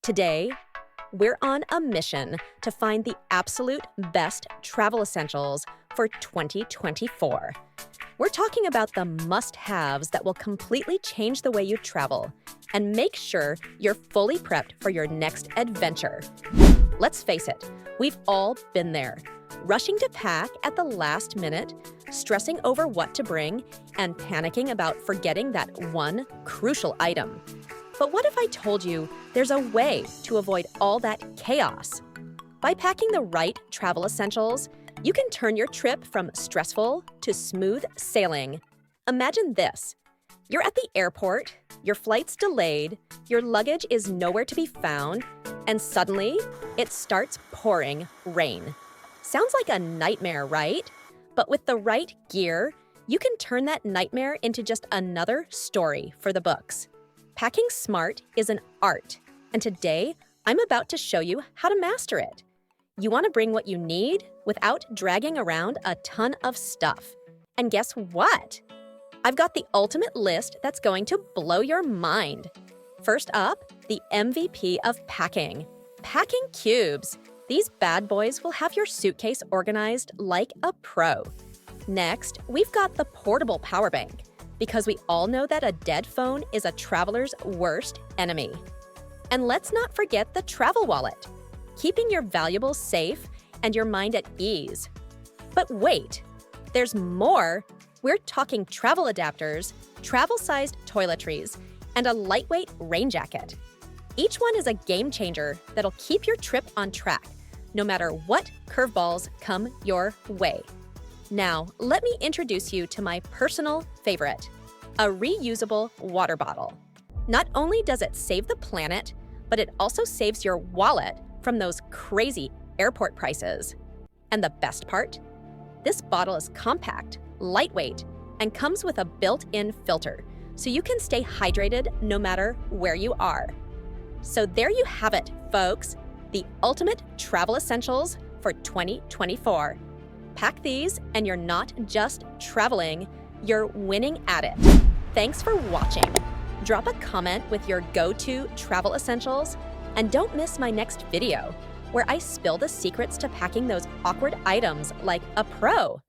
Today, we're on a mission to find the absolute best travel essentials for 2024. We're talking about the must-haves that will completely change the way you travel and make sure you're fully prepped for your next adventure. Let's face it, we've all been there, rushing to pack at the last minute, stressing over what to bring, and panicking about forgetting that one crucial item. But what if I told you there's a way to avoid all that chaos? By packing the right travel essentials, you can turn your trip from stressful to smooth sailing. Imagine this. You're at the airport, your flight's delayed, your luggage is nowhere to be found, and suddenly it starts pouring rain. Sounds like a nightmare, right? But with the right gear, you can turn that nightmare into just another story for the books. Packing smart is an art, and today I'm about to show you how to master it. You want to bring what you need without dragging around a ton of stuff. And guess what? I've got the ultimate list that's going to blow your mind. First up, the MVP of packing. Packing cubes. These bad boys will have your suitcase organized like a pro. Next, we've got the portable power bank, because we all know that a dead phone is a traveler's worst enemy. And let's not forget the travel wallet, keeping your valuables safe and your mind at ease. But wait, there's more. We're talking travel adapters, travel-sized toiletries, and a lightweight rain jacket. Each one is a game changer that'll keep your trip on track, no matter what curveballs come your way. Now, let me introduce you to my personal favorite, a reusable water bottle. Not only does it save the planet, but it also saves your wallet from those crazy airport prices. And the best part? This bottle is compact, lightweight, and comes with a built-in filter, so you can stay hydrated no matter where you are. So there you have it, folks, the ultimate travel essentials for 2024. Pack these and you're not just traveling, you're winning at it. Thanks for watching. Drop a comment with your go-to travel essentials, and don't miss my next video, where I spill the secrets to packing those awkward items like a pro.